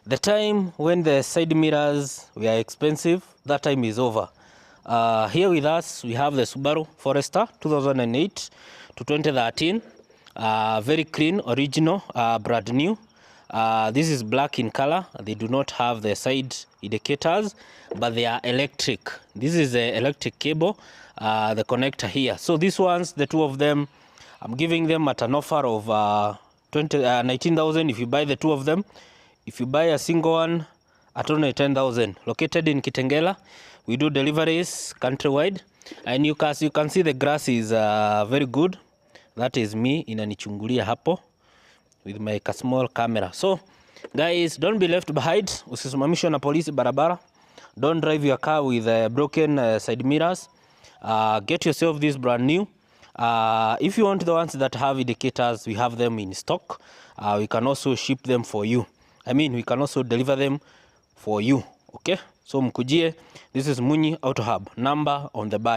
The time when the side mirrors were expensive, that time is over. Here with us, we have the Subaru Forester 2008 to 2013. Very clean, original, brand new. This is black in color. They do not have the side indicators, but they are electric. This is the electric cable, the connector here. So these ones, the two of them, I'm giving them at an offer of 19,000 if you buy the two of them. If you buy a single one, at only 10,000. Located in Kitengela, we do deliveries countrywide, and you can see the grass is very good. That is me inanichungulia hapo with my small camera. So guys, don't be left behind. Usisimamishwe na polisi barabara. Don't drive your car with broken side mirrors. Get yourself this brand new. If you want the ones that have indicators, we have them in stock. We can also ship them for you. We can also deliver them for you. Okay, so mkujie. This is Munyi Auto Hub, number on the buy.